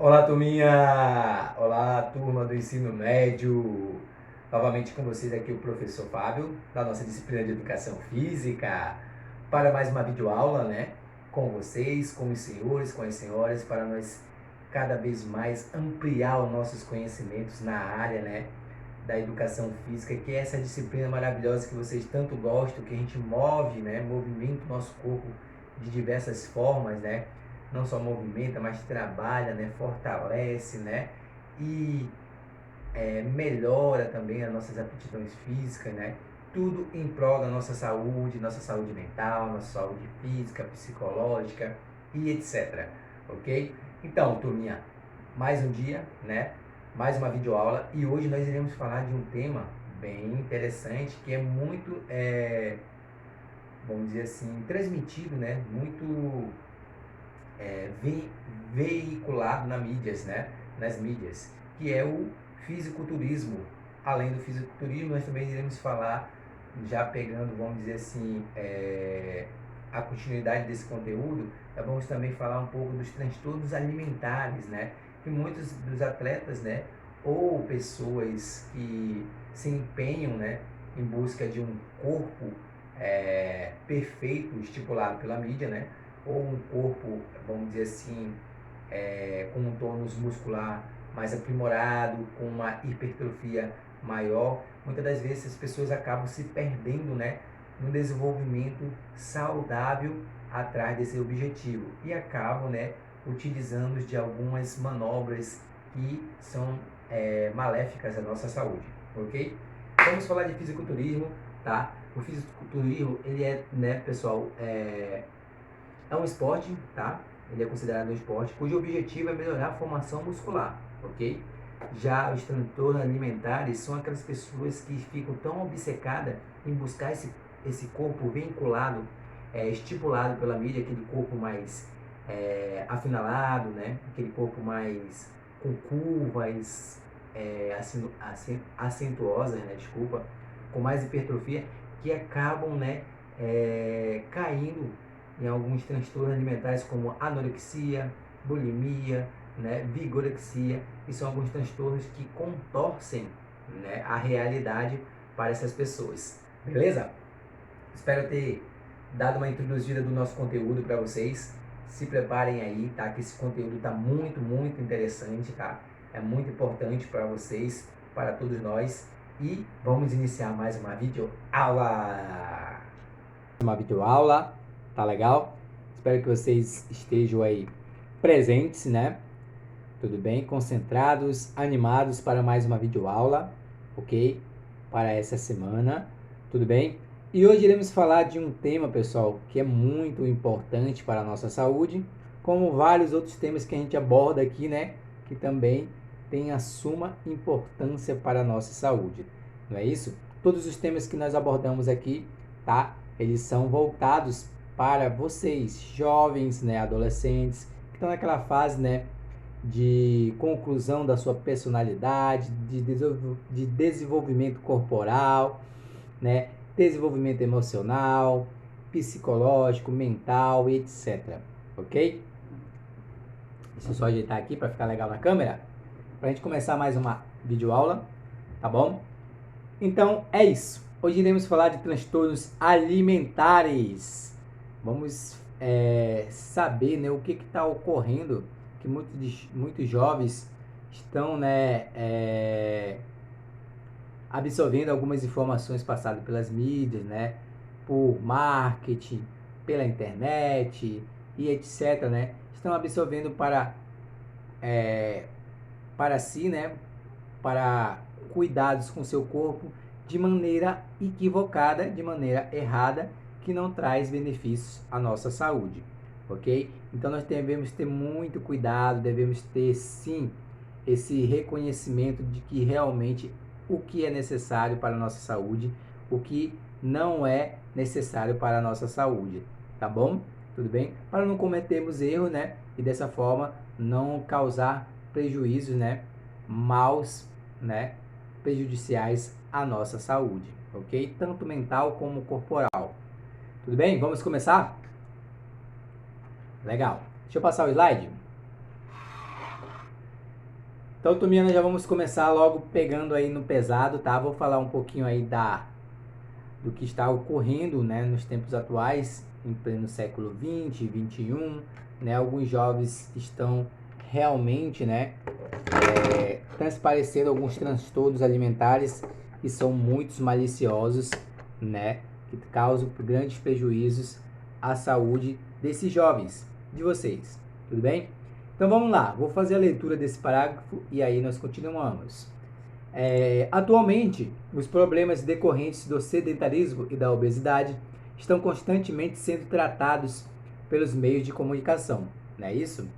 Olá, turminha! Olá, turma do ensino médio! Novamente com vocês aqui o professor Fábio, da nossa disciplina de Educação Física, para mais uma videoaula, né? Com vocês, com os senhores, com as senhoras, para nós cada vez mais ampliar os nossos conhecimentos na área, né? Da Educação Física, que é essa disciplina maravilhosa que vocês tanto gostam, que a gente move, né? Movimenta o nosso corpo de diversas formas, né? Não só movimenta, mas trabalha, né? Fortalece, né? E melhora também as nossas aptidões físicas, né? Tudo em prol da nossa saúde mental, nossa saúde física, psicológica e etc. Ok? Então, turminha, mais um dia, né? Mais uma videoaula e hoje nós iremos falar de um tema bem interessante que é muito, vamos dizer assim, transmitido, né? Muito veiculado nas mídias, que é o fisiculturismo. Além do fisiculturismo, nós também iremos falar, já pegando, vamos dizer assim, a continuidade desse conteúdo, vamos também falar um pouco dos transtornos alimentares, né? Que muitos dos atletas, né, ou pessoas que se empenham, né, em busca de um corpo perfeito, estipulado pela mídia, né? Ou um corpo, vamos dizer assim, com um tônus muscular mais aprimorado, com uma hipertrofia maior, muitas das vezes as pessoas acabam se perdendo, né, no desenvolvimento saudável atrás desse objetivo e acabam, né, utilizando de algumas manobras que são maléficas à nossa saúde, ok? Vamos falar de fisiculturismo, tá? O fisiculturismo, ele é, né, pessoal, é um esporte, tá? Ele é considerado um esporte cujo objetivo é melhorar a formação muscular, ok? Já os transtornos alimentares são aquelas pessoas que ficam tão obcecadas em buscar esse corpo vinculado, estipulado pela mídia, aquele corpo mais afinalado, né? Aquele corpo mais com curvas acentuosas, né? Desculpa, com mais hipertrofia, que acabam, né, caindo em alguns transtornos alimentares como anorexia, bulimia, né, vigorexia, e são alguns transtornos que contorcem, né, a realidade para essas pessoas. Beleza? Espero ter dado uma introduzida do nosso conteúdo para vocês. Se preparem aí, tá? Que esse conteúdo tá muito, muito interessante, tá? É muito importante para vocês, para todos nós. E vamos iniciar mais uma videoaula. Uma videoaula, tá legal? Espero que vocês estejam aí presentes, né? Tudo bem? Concentrados, animados para mais uma videoaula, ok? Para essa semana, tudo bem? E hoje iremos falar de um tema, pessoal, que é muito importante para a nossa saúde, como vários outros temas que a gente aborda aqui, né? Que também tem a suma importância para a nossa saúde, não é isso? Todos os temas que nós abordamos aqui, tá? Eles são voltados para vocês, jovens, né? Adolescentes, que estão naquela fase, né? De conclusão da sua personalidade, de desenvolvimento corporal, né? Desenvolvimento emocional, psicológico, mental, etc. Ok? Deixa eu só ajeitar aqui para ficar legal na câmera, para a gente começar mais uma videoaula, tá bom? Então é isso. Hoje iremos falar de transtornos alimentares. Vamos saber, né, o que está ocorrendo, que muitos jovens estão, né, absorvendo algumas informações passadas pelas mídias, né, por marketing, pela internet e etc, né, estão absorvendo para si, né, para cuidados com seu corpo de maneira equivocada, de maneira errada, que não traz benefícios à nossa saúde, ok? Então nós devemos ter muito cuidado, devemos ter sim esse reconhecimento de que realmente o que é necessário para a nossa saúde, o que não é necessário para a nossa saúde, tá bom? Tudo bem? Para não cometermos erros, né? E dessa forma não causar prejuízos, né? Maus, né? Prejudiciais à nossa saúde, ok? Tanto mental como corporal. Tudo bem? Vamos começar? Legal. Deixa eu passar o slide. Então, turminha, já vamos começar logo pegando aí no pesado, tá? Vou falar um pouquinho aí do que está ocorrendo, né, nos tempos atuais, em pleno século 20, 21, né? Alguns jovens estão realmente, né, transparecendo alguns transtornos alimentares que são muito maliciosos, né, que causam grandes prejuízos à saúde desses jovens, de vocês, tudo bem? Então vamos lá, vou fazer a leitura desse parágrafo e aí nós continuamos. Atualmente, os problemas decorrentes do sedentarismo e da obesidade estão constantemente sendo tratados pelos meios de comunicação, não é isso?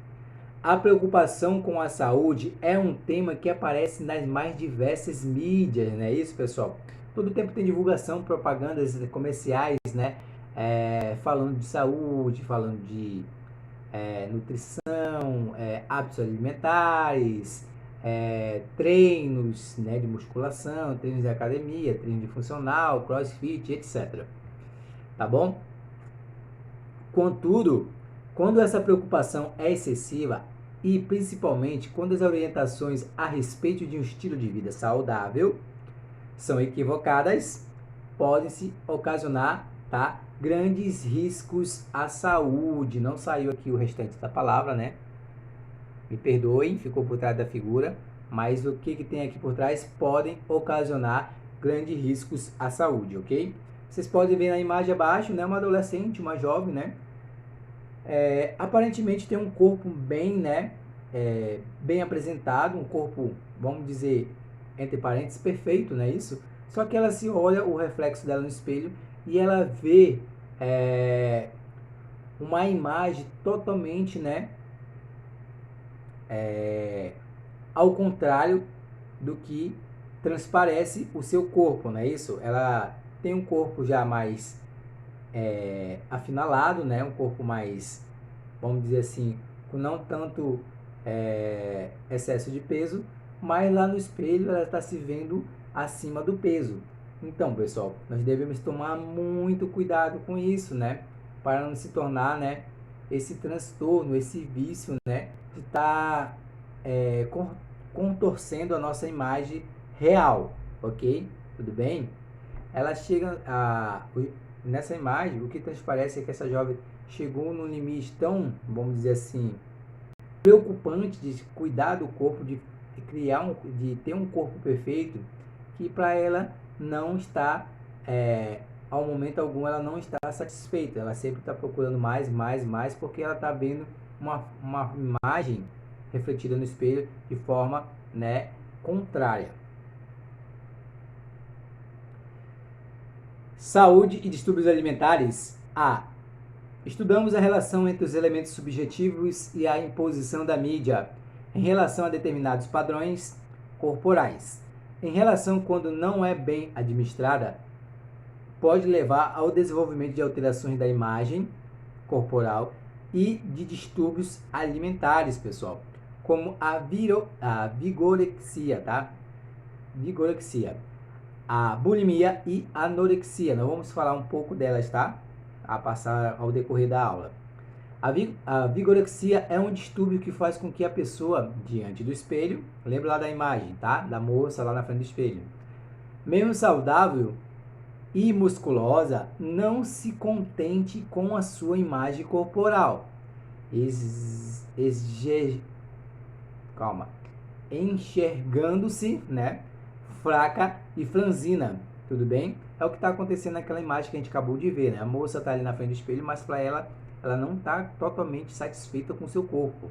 A preocupação com a saúde é um tema que aparece nas mais diversas mídias, não é isso, pessoal? Todo tempo tem divulgação, propagandas comerciais, né? Falando de saúde, falando de nutrição, hábitos alimentares, treinos, né, de musculação, treinos de academia, treino de funcional, crossfit, etc. Tá bom? Contudo, quando essa preocupação é excessiva e principalmente quando as orientações a respeito de um estilo de vida saudável são equivocadas, podem-se ocasionar, tá, grandes riscos à saúde. Não saiu aqui o restante da palavra, né? Me perdoem, ficou por trás da figura, mas o que tem aqui por trás podem ocasionar grandes riscos à saúde, ok? Vocês podem ver na imagem abaixo, né, uma adolescente, uma jovem, né? Aparentemente tem um corpo bem, né, bem apresentado, um corpo, vamos dizer, entre parênteses, perfeito, não é isso? Só que ela se olha o reflexo dela no espelho e ela vê uma imagem totalmente, né, ao contrário do que transparece o seu corpo, não é isso? Ela tem um corpo já mais afinalado, né? Um corpo mais, vamos dizer assim, com não tanto excesso de peso, mas lá no espelho ela está se vendo acima do peso. Então, pessoal, nós devemos tomar muito cuidado com isso, né? Para não se tornar, né, esse transtorno, esse vício, né, de estar contorcendo a nossa imagem real, ok? Tudo bem? Ela chega nessa imagem, o que transparece é que essa jovem chegou num limite tão, vamos dizer assim, preocupante de cuidar do corpo, de ter um corpo perfeito, que para ela não está, ao momento algum, ela não está satisfeita. Ela sempre está procurando mais, porque ela está vendo uma imagem refletida no espelho de forma, né, contrária. Saúde e distúrbios alimentares. Estudamos a relação entre os elementos subjetivos e a imposição da mídia em relação a determinados padrões corporais. Em relação quando não é bem administrada, pode levar ao desenvolvimento de alterações da imagem corporal e de distúrbios alimentares, pessoal, como a vigorexia, tá? Vigorexia, a bulimia e a anorexia. Nós vamos falar um pouco delas, tá? A passar ao decorrer da aula. A vigorexia é um distúrbio que faz com que a pessoa, diante do espelho, lembra lá da imagem, tá? Da moça lá na frente do espelho, mesmo saudável e musculosa, não se contente com a sua imagem corporal, enxergando-se, né, fraca e franzina, tudo bem? É o que está acontecendo naquela imagem que a gente acabou de ver, né? A moça está ali na frente do espelho, mas para ela não está totalmente satisfeita com o seu corpo.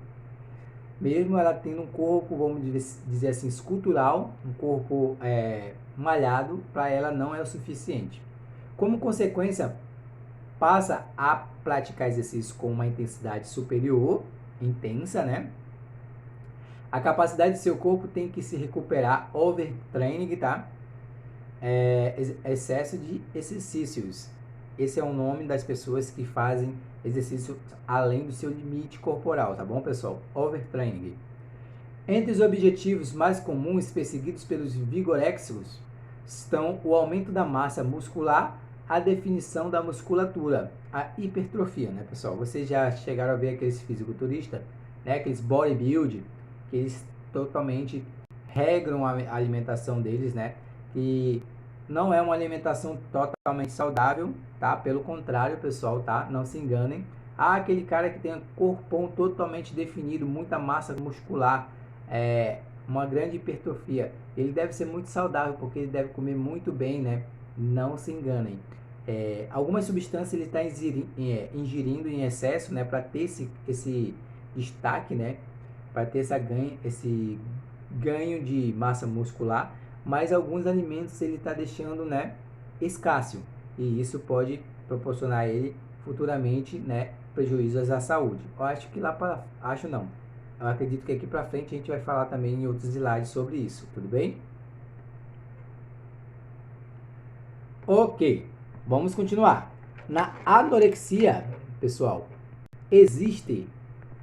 Mesmo ela tendo um corpo, vamos dizer assim, escultural, um corpo malhado, para ela não é o suficiente. Como consequência, passa a praticar exercícios com uma intensidade superior, intensa, né? A capacidade do seu corpo tem que se recuperar, overtraining, tá? Excesso de exercícios. Esse é o nome das pessoas que fazem exercício além do seu limite corporal, tá bom, pessoal? Overtraining. Entre os objetivos mais comuns perseguidos pelos vigoréxicos estão o aumento da massa muscular, a definição da musculatura, a hipertrofia, né, pessoal? Vocês já chegaram a ver aqueles fisiculturistas, né, aqueles bodybuilding, que eles totalmente regram a alimentação deles, né? E não é uma alimentação totalmente saudável, tá? Pelo contrário, pessoal, tá? Não se enganem. Aquele cara que tem um corpão totalmente definido, muita massa muscular, uma grande hipertrofia, ele deve ser muito saudável, porque ele deve comer muito bem, né? Não se enganem. Algumas substâncias ele está ingerindo em excesso, né? Para ter esse destaque, né? Para ter esse ganho de massa muscular, mas alguns alimentos ele está deixando, né, escasso, e isso pode proporcionar a ele futuramente, né, prejuízos à saúde. Eu acho que eu acredito que aqui para frente a gente vai falar também em outros slides sobre isso, tudo bem? Ok, vamos continuar. Na anorexia, pessoal, existe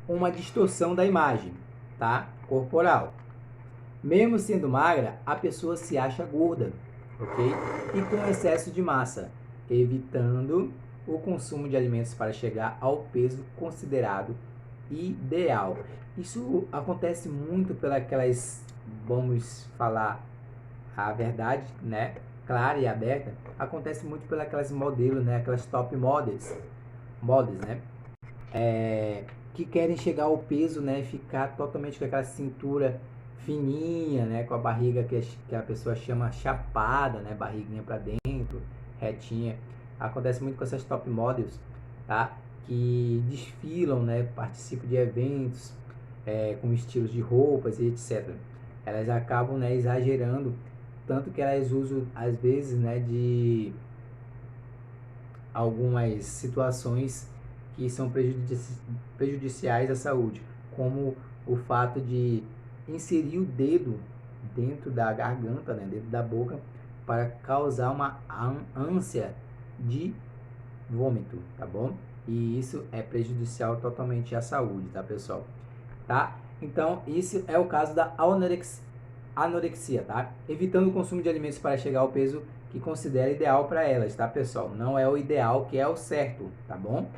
uma distorção da imagem, tá? Corporal. Mesmo sendo magra, a pessoa se acha gorda, ok? E com excesso de massa, evitando o consumo de alimentos para chegar ao peso considerado ideal. Isso acontece muito pelas, vamos falar a verdade, né? Clara e aberta, acontece muito pelas modelos, né? Aquelas top models, né? Que querem chegar ao peso, né? Ficar totalmente com aquela cintura fininha, né? Com a barriga que a pessoa chama chapada, né? Barriguinha para dentro, retinha. Acontece muito com essas top models, tá? Que desfilam, né? Participam de eventos com estilos de roupas e etc. Elas acabam, né, exagerando, tanto que elas usam às vezes, né, de algumas situações que são prejudiciais à saúde, como o fato de inserir o dedo dentro da garganta, né, dentro da boca, para causar uma ânsia de vômito, tá bom? E isso é prejudicial totalmente à saúde, tá, pessoal? Tá? Então, isso é o caso da anorexia, tá? Evitando o consumo de alimentos para chegar ao peso que considera ideal para elas, tá, pessoal? Não é o ideal que é o certo, tá bom?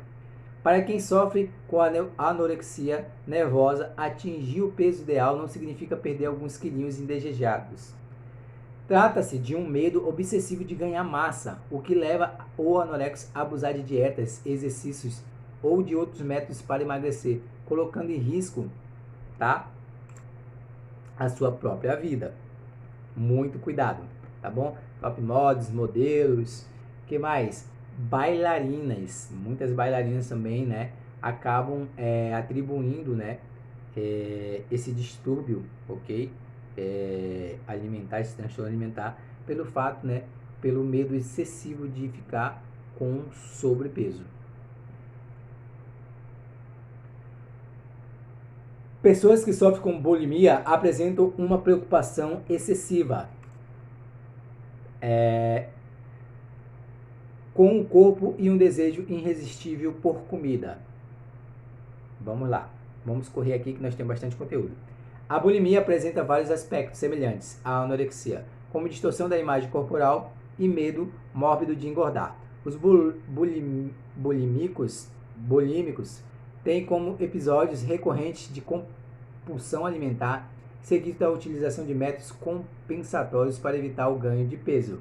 Para quem sofre com a anorexia nervosa, atingir o peso ideal não significa perder alguns quilinhos indesejados. Trata-se de um medo obsessivo de ganhar massa, o que leva o anorexo a abusar de dietas, exercícios ou de outros métodos para emagrecer, colocando em risco, tá, a sua própria vida. Muito cuidado, tá bom? Top models, modelos, que mais? Bailarinas, muitas bailarinas também, né, acabam atribuindo, né, esse distúrbio, ok? Alimentar, esse transtorno alimentar, pelo fato, né, pelo medo excessivo de ficar com sobrepeso. Pessoas que sofrem com bulimia apresentam uma preocupação excessiva com o corpo e um desejo irresistível por comida. Vamos lá, vamos correr aqui que nós temos bastante conteúdo. A bulimia apresenta vários aspectos semelhantes à anorexia, como distorção da imagem corporal e medo mórbido de engordar. Os bulímicos têm como episódios recorrentes de compulsão alimentar, seguido da utilização de métodos compensatórios para evitar o ganho de peso.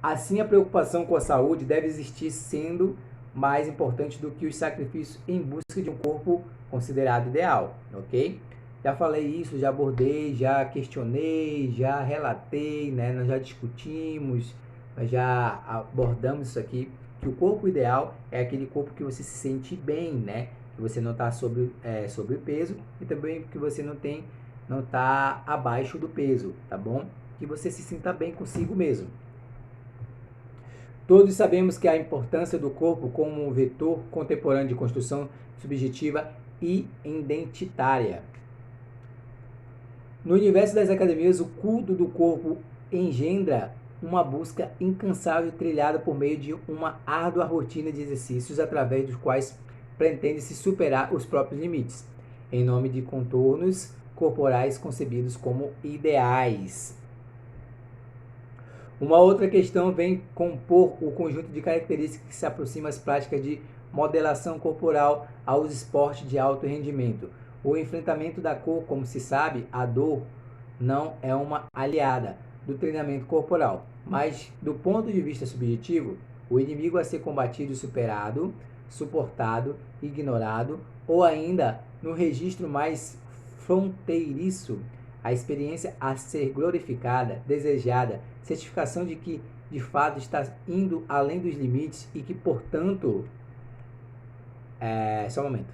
Assim, a preocupação com a saúde deve existir, sendo mais importante do que os sacrifícios em busca de um corpo considerado ideal, ok? Já falei isso, já abordei, já questionei, já relatei, né? Nós já discutimos, nós já abordamos isso aqui, que o corpo ideal é aquele corpo que você se sente bem, né? Que você não está sobrepeso e também que você não está abaixo do peso, tá bom? Que você se sinta bem consigo mesmo. Todos sabemos que a importância do corpo como um vetor contemporâneo de construção subjetiva e identitária. No universo das academias, o culto do corpo engendra uma busca incansável trilhada por meio de uma árdua rotina de exercícios através dos quais pretende-se superar os próprios limites, em nome de contornos corporais concebidos como ideais. Uma outra questão vem compor o conjunto de características que se aproxima às práticas de modelação corporal aos esportes de alto rendimento. O enfrentamento da cor, como se sabe, a dor não é uma aliada do treinamento corporal, mas do ponto de vista subjetivo, o inimigo a ser combatido, superado, suportado, ignorado, ou ainda, no registro mais fronteiriço, a experiência a ser glorificada, desejada, certificação de que de fato está indo além dos limites e que, portanto, só um momento,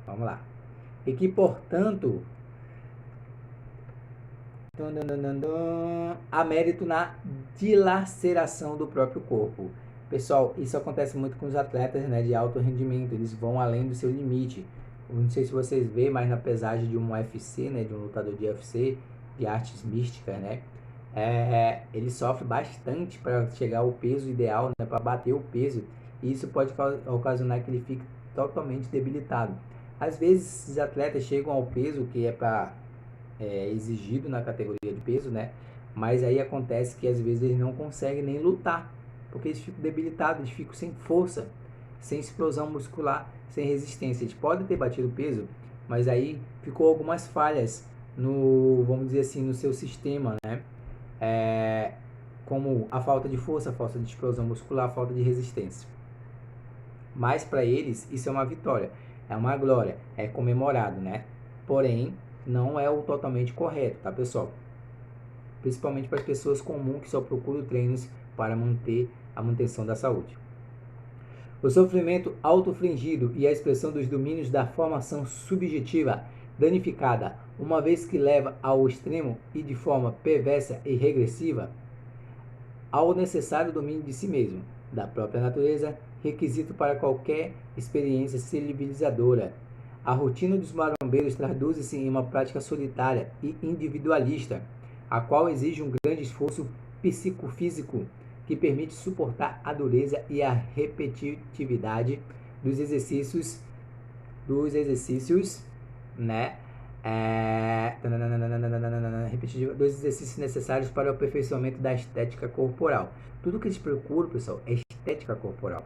vamos lá, e que, portanto, há mérito na dilaceração do próprio corpo. Pessoal, isso acontece muito com os atletas, né, de alto rendimento, eles vão além do seu limite. Eu não sei se vocês veem, mas na pesagem de um UFC, né, de um lutador de UFC, de artes místicas, né, ele sofre bastante para chegar ao peso ideal, né, para bater o peso, e isso pode ocasionar que ele fique totalmente debilitado. Às vezes, os atletas chegam ao peso que é para exigido na categoria de peso, né? Mas aí acontece que às vezes eles não conseguem nem lutar, porque eles ficam debilitados, eles ficam sem força, sem explosão muscular, sem resistência. Eles podem ter batido peso, mas aí ficou algumas falhas no, vamos dizer assim, no seu sistema, né? Como a falta de força, a falta de explosão muscular, a falta de resistência. Mas para eles isso é uma vitória, é uma glória, é comemorado, né? Porém, não é o totalmente correto, tá, pessoal? Principalmente para as pessoas comuns que só procuram treinos para manter a manutenção da saúde. O sofrimento autofligido e a expressão dos domínios da formação subjetiva danificada, uma vez que leva ao extremo e de forma perversa e regressiva, ao necessário domínio de si mesmo, da própria natureza, requisito para qualquer experiência civilizadora. A rotina dos marombeiros traduz-se em uma prática solitária e individualista, a qual exige um grande esforço psicofísico que permite suportar a dureza e a repetitividade dos exercícios, né? Dos exercícios necessários para o aperfeiçoamento da estética corporal. Tudo que eles procuram, pessoal, é estética corporal.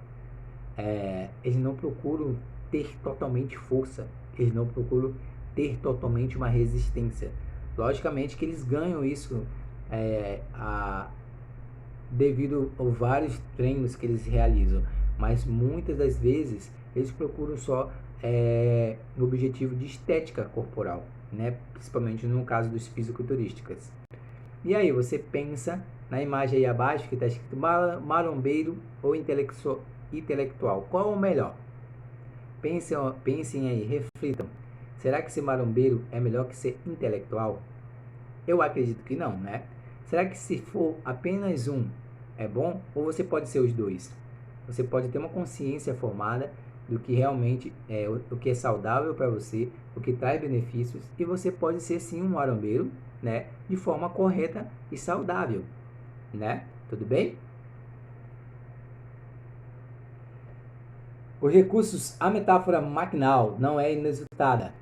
Eles não procuram ter totalmente força, eles não procuram ter totalmente uma resistência. Logicamente que eles ganham isso devido a vários treinos que eles realizam, mas muitas das vezes eles procuram só no objetivo de estética corporal, né? Principalmente no caso dos fisiculturistas. E aí você pensa na imagem aí abaixo que está escrito marombeiro ou intelectual, qual é o melhor? Pensem aí, reflitam. Será que ser marombeiro é melhor que ser intelectual? Eu acredito que não, né? Será que se for apenas um é bom? Ou você pode ser os dois? Você pode ter uma consciência formada do que realmente é o que é saudável para você, o que traz benefícios, e você pode ser sim um marombeiro, né? De forma correta e saudável, né? Tudo bem? Os recursos, a metáfora maquinal não é inusitada,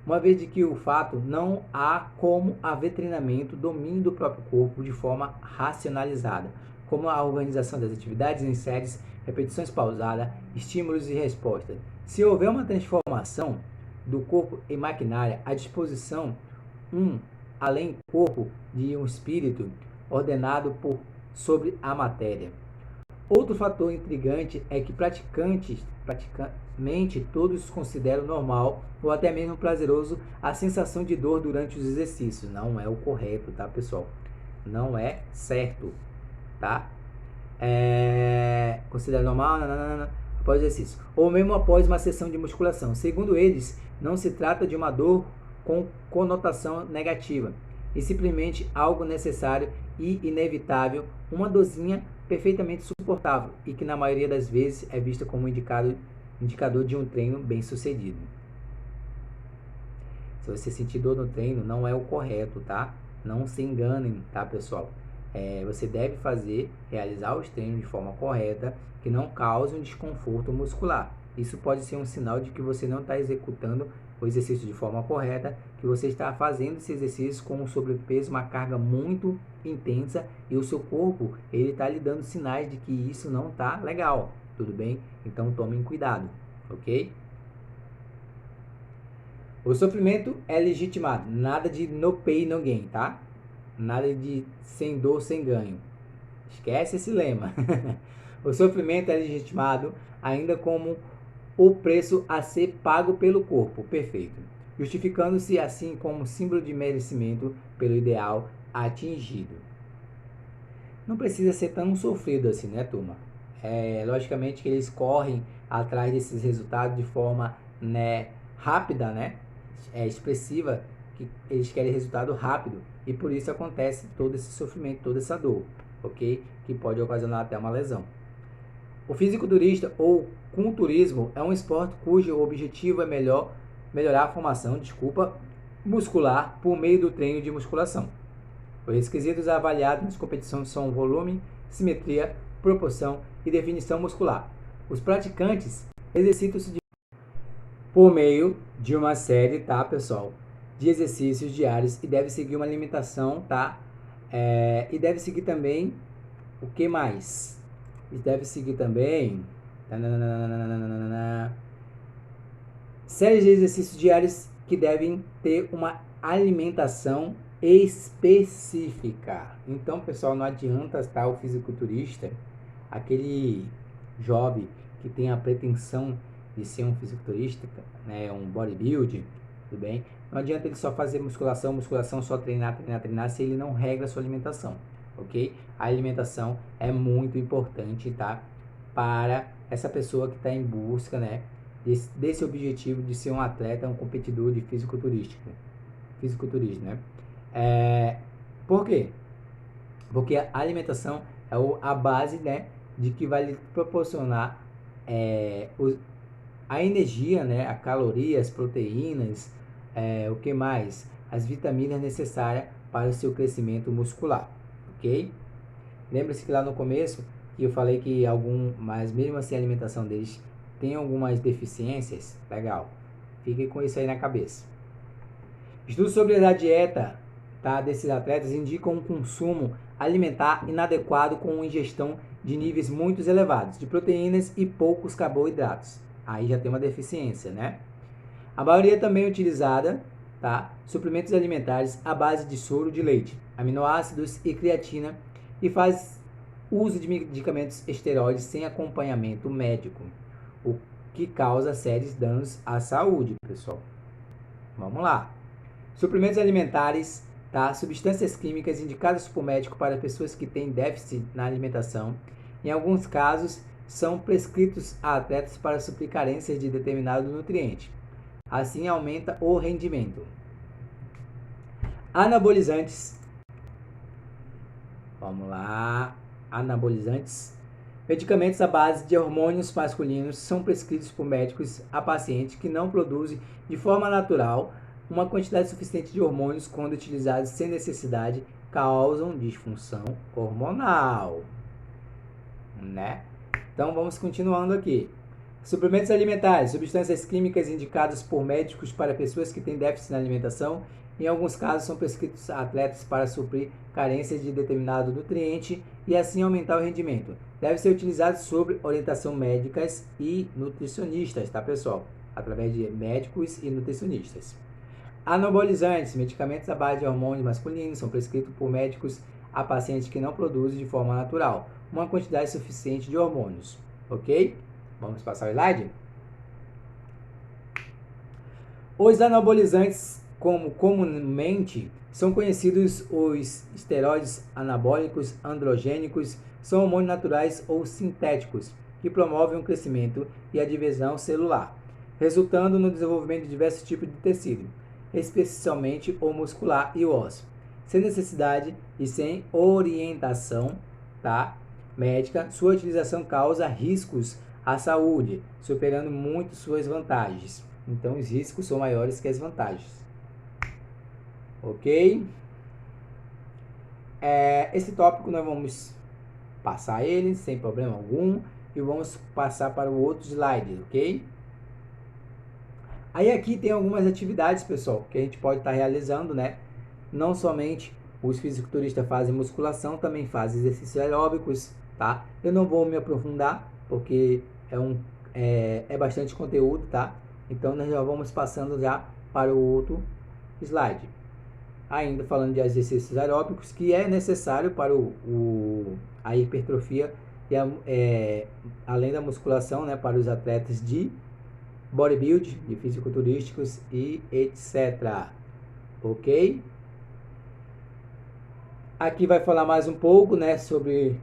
uma vez de que o fato não há como haver treinamento, domínio do próprio corpo de forma racionalizada, como a organização das atividades em séries, repetições pausadas, estímulos e respostas. Se houver uma transformação do corpo em maquinária, a disposição, além corpo de um espírito ordenado sobre a matéria. Outro fator intrigante é que praticamente todos consideram normal ou até mesmo prazeroso a sensação de dor durante os exercícios. Não é o correto, tá, pessoal? Não é certo, tá? Considera normal após o exercício. Ou mesmo após uma sessão de musculação. Segundo eles, não se trata de uma dor com conotação negativa, e simplesmente algo necessário e inevitável, uma dorzinha perfeitamente suportável e que na maioria das vezes é vista como indicador de um treino bem sucedido. Se você sentir dor no treino, não é o correto, tá? Não se enganem, tá, pessoal? Você deve realizar os treinos de forma correta, que não cause um desconforto muscular. Isso pode ser um sinal de que você não está executando o exercício de forma correta, que você está fazendo esse exercício com um sobrepeso, uma carga muito intensa, e o seu corpo ele está lhe dando sinais de que isso não está legal, tudo bem? Então tomem cuidado, ok? O sofrimento é legitimado, nada de no pain, no gain, tá? Nada de sem dor, sem ganho. Esquece esse lema. O sofrimento é legitimado ainda como o preço a ser pago pelo corpo, perfeito, justificando-se assim como símbolo de merecimento pelo ideal atingido. Não precisa ser tão sofrido assim, né, turma? Logicamente que eles correm atrás desses resultados de forma, né, rápida, né, expressiva, que eles querem resultado rápido e por isso acontece todo esse sofrimento, toda essa dor, ok? Que pode ocasionar até uma lesão. O fisiculturista ou culturismo é um esporte cujo objetivo é melhorar a formação, muscular por meio do treino de musculação. Os requisitos avaliados nas competições são volume, simetria, proporção e definição muscular. Os praticantes exercitam-se por meio de uma série, tá, pessoal, de exercícios diários e deve seguir uma alimentação, tá? E deve seguir também o que mais? E deve seguir também séries de exercícios diários que devem ter uma alimentação específica. Então, pessoal, não adianta estar o fisiculturista, aquele jovem que tem a pretensão de ser um fisiculturista, né, um bodybuilder, tudo bem? Não adianta ele só fazer musculação, só treinar, se ele não regra a sua alimentação, ok? A alimentação é muito importante, tá? Para essa pessoa que está em busca, né, desse objetivo de ser um atleta, um competidor de fisiculturismo, né? Por quê? Porque a alimentação é a base, né, de que vai lhe proporcionar a energia, né, a caloria, as proteínas, o que mais? As vitaminas necessárias para o seu crescimento muscular, ok? Lembra-se que lá no começo eu falei que mas mesmo assim a alimentação deles tem algumas deficiências? Legal, fique com isso aí na cabeça. Estudos sobre a dieta, tá, desses atletas indicam um consumo alimentar inadequado com ingestão de níveis muito elevados de proteínas e poucos carboidratos. Aí já tem uma deficiência, né? A maioria também é utilizada, tá, suplementos alimentares à base de soro de leite, aminoácidos e creatina e faz uso de medicamentos esteroides sem acompanhamento médico, o que causa sérios danos à saúde, pessoal. Vamos lá. Suplementos alimentares, tá? Substâncias químicas indicadas por médico para pessoas que têm déficit na alimentação. Em alguns casos, são prescritos a atletas para suprir carências de determinado nutriente. Assim, aumenta o rendimento. Anabolizantes. Vamos lá. Anabolizantes. Medicamentos à base de hormônios masculinos são prescritos por médicos a pacientes que não produzem de forma natural uma quantidade suficiente de hormônios quando utilizados sem necessidade causam disfunção hormonal, né? Então vamos continuando aqui. Suplementos alimentares, substâncias químicas indicadas por médicos para pessoas que têm déficit na alimentação. Em alguns casos são prescritos a atletas para suprir carências de determinado nutriente e assim aumentar o rendimento. Deve ser utilizado sob orientação médicas e nutricionistas, tá, pessoal? Através de médicos e nutricionistas. Anabolizantes, medicamentos à base de hormônios masculinos, são prescritos por médicos a pacientes que não produzem de forma natural uma quantidade suficiente de hormônios, ok? Vamos passar o slide? Os anabolizantes, como comumente são conhecidos os esteroides anabólicos androgênicos, são hormônios naturais ou sintéticos que promovem o crescimento e a divisão celular, resultando no desenvolvimento de diversos tipos de tecido, especialmente o muscular e o ósseo, sem necessidade e sem orientação, tá, médica. Sua utilização causa riscos à saúde, superando muito suas vantagens. Então, os riscos são maiores que as vantagens. Ok? Esse tópico nós vamos passar ele sem problema algum e vamos passar para o outro slide, ok? Aí aqui tem algumas atividades, pessoal, que a gente pode estar realizando, né? Não somente os fisiculturistas fazem musculação, também fazem exercícios aeróbicos, tá? Eu não vou me aprofundar, porque é bastante conteúdo, tá? Então, nós já vamos passando já para o outro slide. Ainda falando de exercícios aeróbicos que é necessário para a hipertrofia e além da musculação, né, para os atletas de bodybuilding, de fisiculturísticos e etc. Ok? Aqui vai falar mais um pouco, né, sobre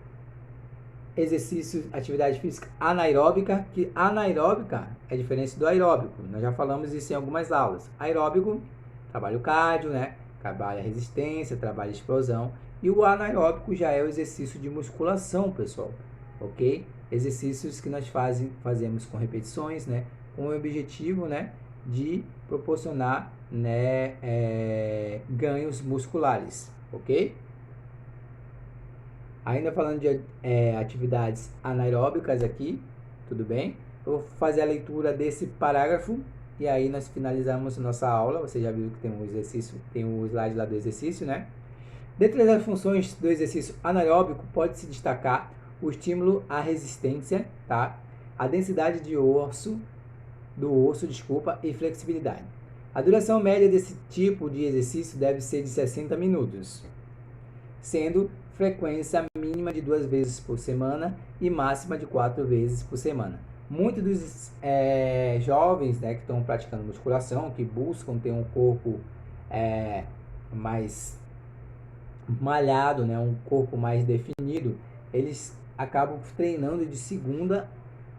exercícios, atividade física anaeróbica, que anaeróbica é diferente do aeróbico. Nós já falamos isso em algumas aulas. Aeróbico, trabalho cardio, né? Trabalha resistência, trabalha explosão. E o anaeróbico já é o exercício de musculação, pessoal. Ok? Exercícios que nós fazemos com repetições, né? Com o objetivo, né, de proporcionar, né, ganhos musculares. Ok? Ainda falando de atividades anaeróbicas aqui, tudo bem? Eu vou fazer a leitura desse parágrafo e aí nós finalizamos nossa aula. Você já viu que tem um exercício, tem um slide lá do exercício, né? Dentre as funções do exercício anaeróbico, pode-se destacar o estímulo à resistência, tá? A densidade do osso, e flexibilidade. A duração média desse tipo de exercício deve ser de 60 minutos, sendo frequência mínima de 2 vezes por semana e máxima de 4 vezes por semana. Muitos dos jovens, né, que estão praticando musculação, que buscam ter um corpo mais malhado, né, um corpo mais definido, eles acabam treinando de segunda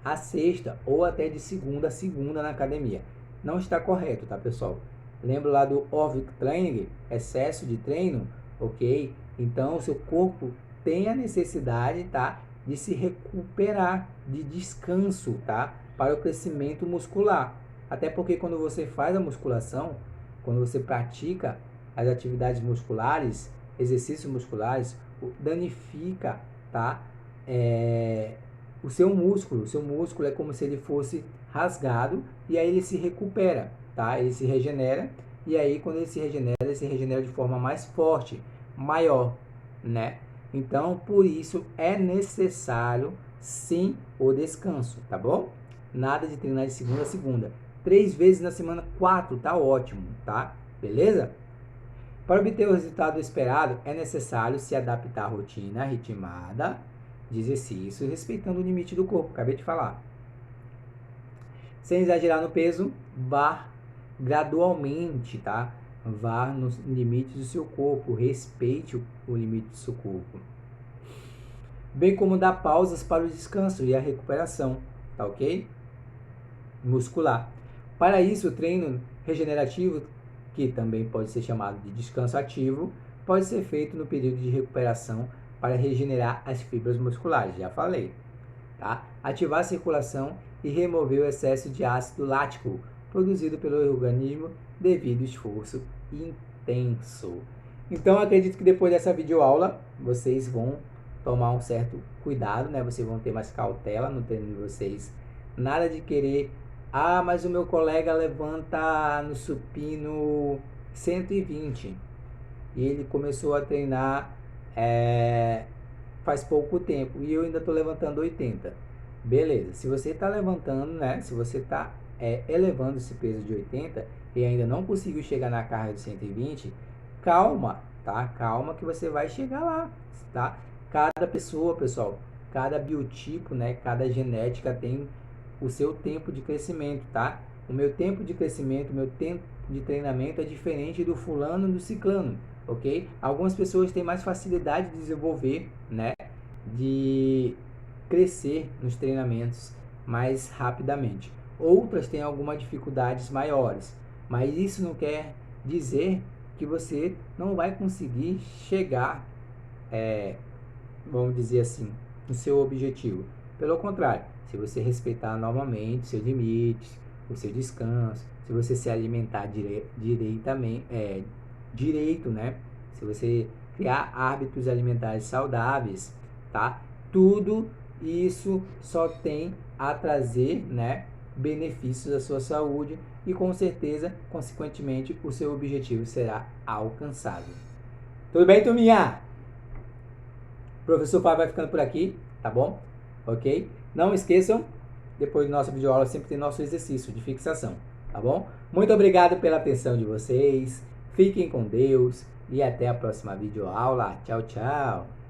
a sexta ou até de segunda a segunda na academia. Não está correto, tá, pessoal? Lembra lá do overtraining, excesso de treino, ok? Então, o seu corpo tem a necessidade, tá, de se recuperar, de descanso, tá, para o crescimento muscular. Até porque quando você faz a musculação, quando você pratica as atividades musculares, exercícios musculares, danifica, tá, o seu músculo. O seu músculo é como se ele fosse rasgado e aí ele se recupera, tá? Ele se regenera e aí quando ele se regenera de forma mais forte, maior, né? Então, por isso é necessário sim o descanso, tá bom? Nada de treinar de segunda a segunda. 3 vezes na semana, 4, tá ótimo, tá? Beleza? Para obter o resultado esperado, é necessário se adaptar à rotina ritmada de exercício, respeitando o limite do corpo, acabei de falar. Sem exagerar no peso, vá gradualmente, tá? Vá nos limites do seu corpo, respeite o limite do seu corpo. Bem como dar pausas para o descanso e a recuperação, tá ok? Muscular. Para isso, o treino regenerativo, que também pode ser chamado de descanso ativo, pode ser feito no período de recuperação para regenerar as fibras musculares, já falei, tá? Ativar a circulação e remover o excesso de ácido lático produzido pelo organismo devido ao esforço intenso. Então, acredito que depois dessa videoaula, vocês vão tomar um certo cuidado, né? Vocês vão ter mais cautela no treino de vocês. Nada de querer, mas o meu colega levanta no supino 120 e ele começou a treinar faz pouco tempo e eu ainda estou levantando 80. Beleza, se você está levantando, né? Se você está elevando esse peso de 80 e ainda não conseguiu chegar na carga de 120, calma, tá? Calma que você vai chegar lá, tá? Cada pessoa, pessoal, cada biotipo, né? Cada genética tem o seu tempo de crescimento, tá? O meu tempo de crescimento, o meu tempo de treinamento é diferente do fulano e do ciclano, ok? Algumas pessoas têm mais facilidade de desenvolver, né? De crescer nos treinamentos mais rapidamente. Outras têm algumas dificuldades maiores, mas isso não quer dizer que você não vai conseguir chegar, vamos dizer assim, no seu objetivo. Pelo contrário, se você respeitar novamente seus limites, o seu descanso, se você se alimentar direito, né? Se você criar hábitos alimentares saudáveis, tá? Tudo isso só tem a trazer, né, benefícios à sua saúde e com certeza, consequentemente, o seu objetivo será alcançado. Tudo bem, turminha? O professor Fábio vai ficando por aqui, tá bom? Ok? Não esqueçam, depois do nosso videoaula sempre tem nosso exercício de fixação. tá bom? Muito obrigado pela atenção de vocês, fiquem com Deus e até a próxima videoaula. Tchau, tchau!